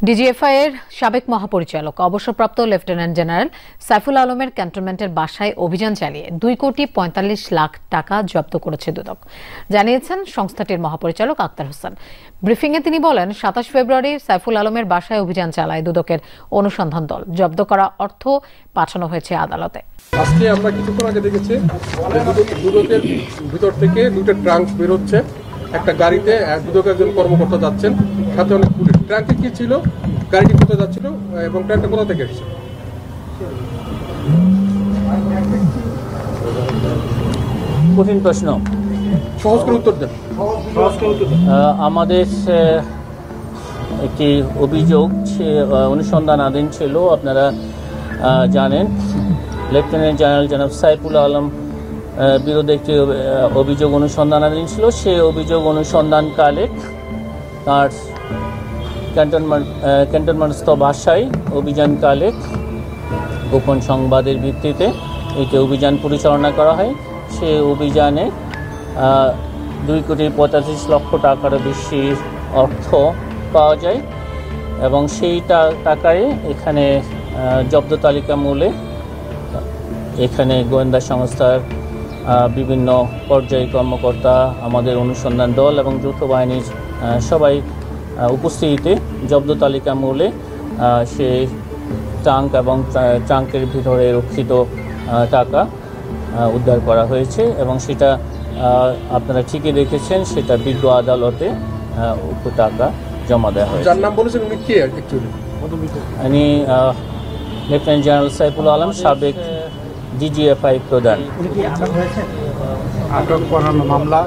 DGFI এর সাবেক মহাপরিচালক অবসরপ্রাপ্ত লেফটেন্যান্ট জেনারেল সাইফুল আলমের ক্যান্টনমেন্টের বাসায় অভিযান চালিয়ে 2,45,00,000 টাকা জব্দ করেছে দুদক, জানিয়েছেন সংস্থাটির মহাপরিচালক আক্তার হোসেন। ব্রিফিংয়ে তিনি বলেন, 27 ফেব্রুয়ারি সাইফুল আলমের বাসায় অভিযান চালায় দুদকের অনুসন্ধান দল। জব্দ করা অর্থ পাঠানো হয়েছে আদালতে। আজকে আমরা কিছুক্ষণ আগে দেখেছি দুদকের ভিতর থেকে দুটো ট্রাঙ্ক বের হচ্ছে, একটা গাড়িতে দুদকের একজন কর্মকর্তা যাচ্ছেন, সাথে অনেক পুলিশ। ট্রাঙ্কে কি ছিল, গাড়িটি কোথায় যাচ্ছিল এবং ট্রাঙ্কটা কোথা থেকে এসেছে? কঠিন প্রশ্ন, সহজ করে উত্তর দেন। আমাদের একটি অভিযোগ অনুসন্ধানাধীন ছিল। আপনারা জানেন, লেফটেন্যান্ট জেনারেল জনাব সাইফুল আলম বিরুদ্ধে একটি অভিযোগ অনুসন্ধানাধীন ছিল। সেই অভিযোগ অনুসন্ধানকালে তার ক্যান্টনমেন্টস্থ বাসায় অভিযানকালে গোপন সংবাদের ভিত্তিতে একটি অভিযান পরিচালনা করা হয়। সেই অভিযানে 2,45,00,000 টাকারও বেশি অর্থ পাওয়া যায় এবং সেই টাকায় এখানে জব্দ তালিকা মূলে এখানে গোয়েন্দা সংস্থার বিভিন্ন পর্যায়ে কর্মকর্তা, আমাদের অনুসন্ধান দল এবং যৌথ বাহিনীর সবাই উপস্থিতিতে জব্দ তালিকা মূলে সেই ট্রাঙ্ক এবং ট্রাঙ্কের ভিতরে রক্ষিত টাকা উদ্ধার করা হয়েছে এবং সেটা আপনারা ঠিকই দেখেছেন, সেটা বিজ্ঞ আদালতে উক্ত টাকা জমা দেওয়া হয়েছে। যার নাম বলেছেন উনি কে অ্যাকচুয়ালি? উনি লেফটেন্যান্ট জেনারেল সাইফুল আলম, সাবেক ডিজিএফআই প্রধান। আটক করানো মামলা